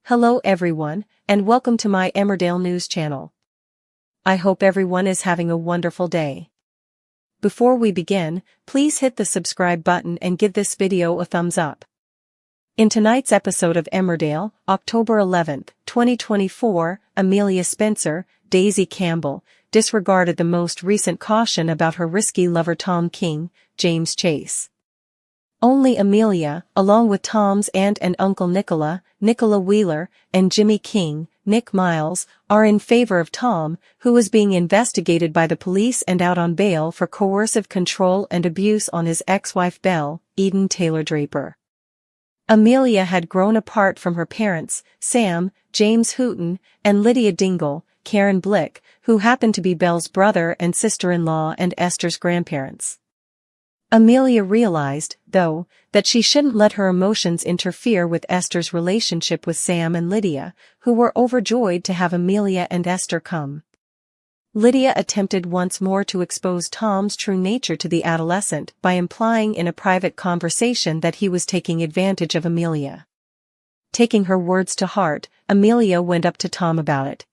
Hello everyone, and welcome to my Emmerdale news channel. I hope everyone is having a wonderful day. Before we begin, please hit the subscribe button and give this video a thumbs up. In tonight's episode of Emmerdale, October 11th, 2024, Amelia Spencer, Daisy Campbell, disregarded the most recent caution about her risky lover Tom King, James Chase. Only Amelia, along with Tom's aunt and uncle Nicola Wheeler, and Jimmy King, Nick Miles, are in favor of Tom, who is being investigated by the police and out on bail for coercive control and abuse on his ex-wife Belle, Eden Taylor Draper. Amelia had grown apart from her parents, Sam, James Hooton, and Lydia Dingle, Karen Blick, who happened to be Belle's brother and sister-in-law and Esther's grandparents. Amelia realized, though, that she shouldn't let her emotions interfere with Esther's relationship with Sam and Lydia, who were overjoyed to have Amelia and Esther come. Lydia attempted once more to expose Tom's true nature to the adolescent by implying in a private conversation that he was taking advantage of Amelia. Taking her words to heart, Amelia went up to Tom about it.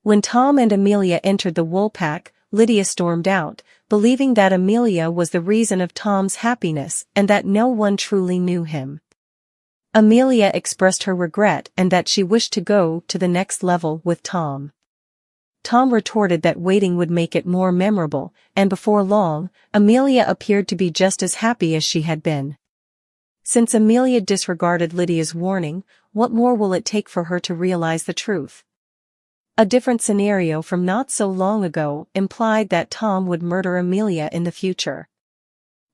When Tom and Amelia entered the Woolpack, Lydia stormed out, believing that Amelia was the reason of Tom's happiness and that no one truly knew him. Amelia expressed her regret and that she wished to go to the next level with Tom. Tom retorted that waiting would make it more memorable, and before long, Amelia appeared to be just as happy as she had been. Since Amelia disregarded Lydia's warning, what more will it take for her to realize the truth? A different scenario from not so long ago implied that Tom would murder Amelia in the future.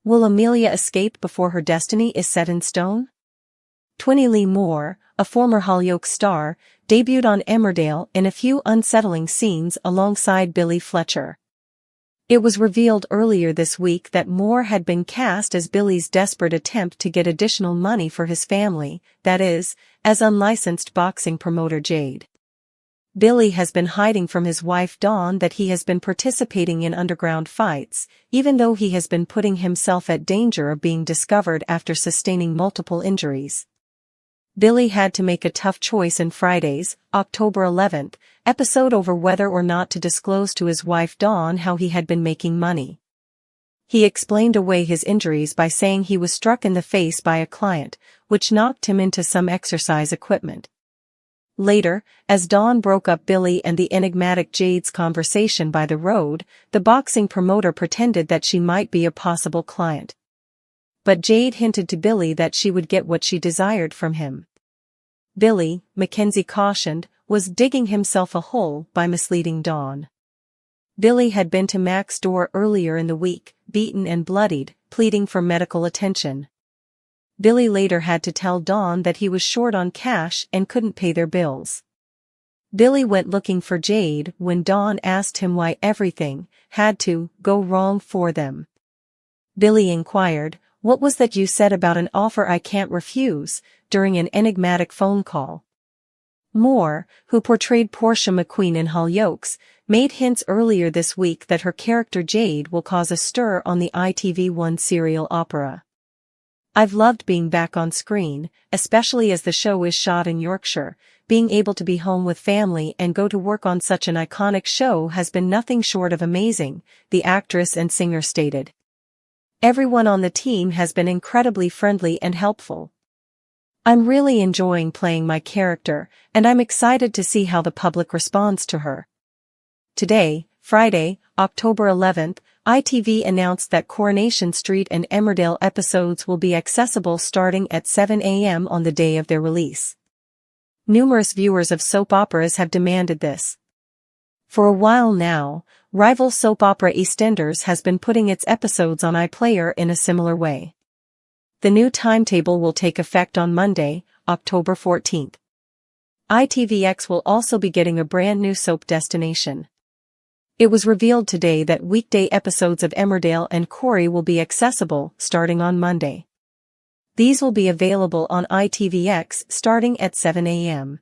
Will Amelia escape before her destiny is set in stone? Twinnie Lee Moore, a former Hollyoaks star, debuted on Emmerdale in a few unsettling scenes alongside Billy Fletcher. It was revealed earlier this week that Moore had been cast as Billy's desperate attempt to get additional money for his family, that is, as unlicensed boxing promoter Jade. Billy has been hiding from his wife Dawn that he has been participating in underground fights, even though he has been putting himself at danger of being discovered after sustaining multiple injuries. Billy had to make a tough choice in Friday's, October 11th, episode over whether or not to disclose to his wife Dawn how he had been making money. He explained away his injuries by saying he was struck in the face by a client, which knocked him into some exercise equipment. Later, as Dawn broke up Billy and the enigmatic Jade's conversation by the road, the boxing promoter pretended that she might be a possible client. But Jade hinted to Billy that she would get what she desired from him. Billy, Mackenzie cautioned, was digging himself a hole by misleading Dawn. Billy had been to Mac's door earlier in the week, beaten and bloodied, pleading for medical attention. Billy later had to tell Dawn that he was short on cash and couldn't pay their bills. Billy went looking for Jade when Dawn asked him why everything had to go wrong for them. Billy inquired, "What was that you said about an offer I can't refuse?" during an enigmatic phone call. Moore, who portrayed Portia McQueen in Hollyoaks, made hints earlier this week that her character Jade will cause a stir on the ITV1 serial opera. "I've loved being back on screen, especially as the show is shot in Yorkshire. Being able to be home with family and go to work on such an iconic show has been nothing short of amazing," the actress and singer stated. "Everyone on the team has been incredibly friendly and helpful. I'm really enjoying playing my character, and I'm excited to see how the public responds to her." Today, Friday, October 11th, ITV announced that Coronation Street and Emmerdale episodes will be accessible starting at 7 a.m. on the day of their release. Numerous viewers of soap operas have demanded this. For a while now, rival soap opera EastEnders has been putting its episodes on iPlayer in a similar way. The new timetable will take effect on Monday, October 14th. ITVX will also be getting a brand new soap destination. It was revealed today that weekday episodes of Emmerdale and Corrie will be accessible starting on Monday. These will be available on ITVX starting at 7 a.m.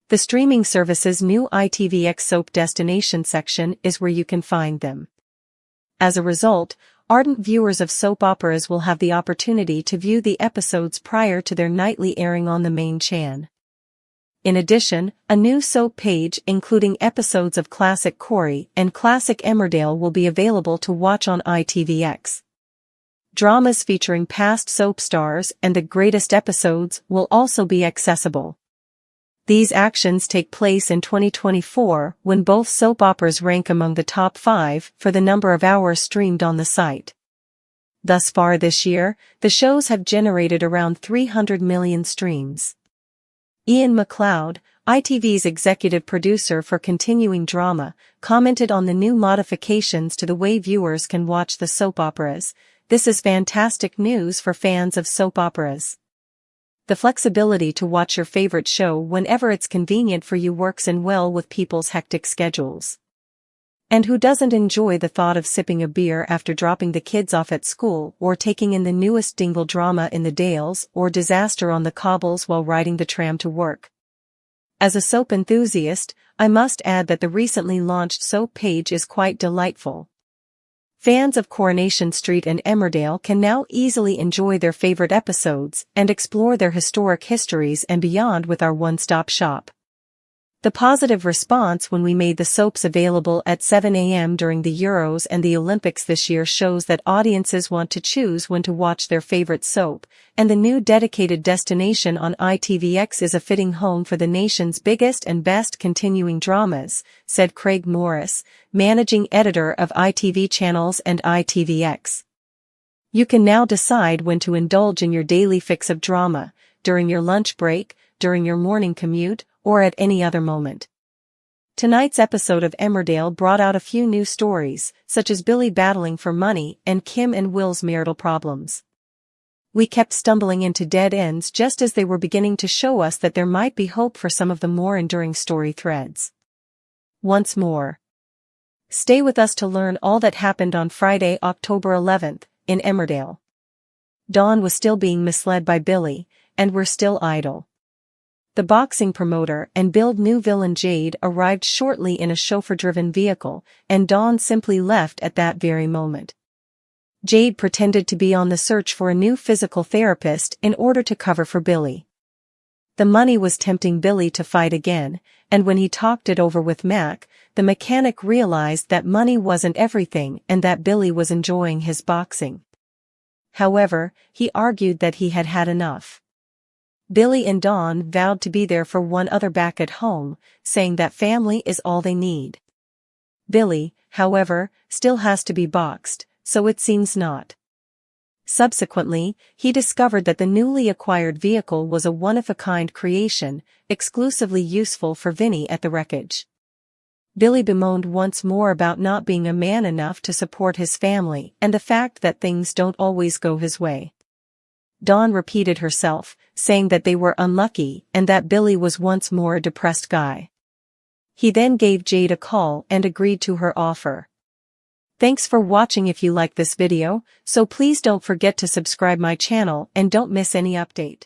The streaming service's new ITVX soap destination section is where you can find them. As a result, ardent viewers of soap operas will have the opportunity to view the episodes prior to their nightly airing on the main chan. In addition, a new soap page including episodes of Classic Corey and Classic Emmerdale will be available to watch on ITVX. Dramas featuring past soap stars and the greatest episodes will also be accessible. These actions take place in 2024 when both soap operas rank among the top 5 for the number of hours streamed on the site. Thus far this year, the shows have generated around 300 million streams. Ian McLeod, ITV's executive producer for continuing drama, commented on the new modifications to the way viewers can watch the soap operas. "This is fantastic news for fans of soap operas. The flexibility to watch your favorite show whenever it's convenient for you works in well with people's hectic schedules. And who doesn't enjoy the thought of sipping a beer after dropping the kids off at school or taking in the newest dingle drama in the Dales or disaster on the cobbles while riding the tram to work?" As a soap enthusiast, I must add that the recently launched soap page is quite delightful. Fans of Coronation Street and Emmerdale can now easily enjoy their favorite episodes and explore their historic histories and beyond with our one-stop shop. The positive response when we made the soaps available at 7 a.m. during the Euros and the Olympics this year shows that audiences want to choose when to watch their favorite soap, and the new dedicated destination on ITVX is a fitting home for the nation's biggest and best continuing dramas, said Craig Morris, managing editor of ITV Channels and ITVX. You can now decide when to indulge in your daily fix of drama, during your lunch break, during your morning commute, or at any other moment. Tonight's episode of Emmerdale brought out a few new stories, such as Billy battling for money and Kim and Will's marital problems. We kept stumbling into dead ends just as they were beginning to show us that there might be hope for some of the more enduring story threads. Once more, stay with us to learn all that happened on Friday, October 11th, in Emmerdale. Dawn was still being misled by Billy, and were still idle. The boxing promoter and Build new villain Jade arrived shortly in a chauffeur-driven vehicle, and Dawn simply left at that very moment. Jade pretended to be on the search for a new physical therapist in order to cover for Billy. The money was tempting Billy to fight again, and when he talked it over with Mac, the mechanic realized that money wasn't everything and that Billy was enjoying his boxing. However, he argued that he had had enough. Billy and Dawn vowed to be there for one another back at home, saying that family is all they need. Billy, however, still has to be boxed, so it seems not. Subsequently, he discovered that the newly acquired vehicle was a one-of-a-kind creation, exclusively useful for Vinny at the wreckage. Billy bemoaned once more about not being a man enough to support his family and the fact that things don't always go his way. Dawn repeated herself, saying that they were unlucky and that Billy was once more a depressed guy. He then gave Jade a call and agreed to her offer. Thanks for watching. If you like this video, so please don't forget to subscribe my channel and don't miss any update.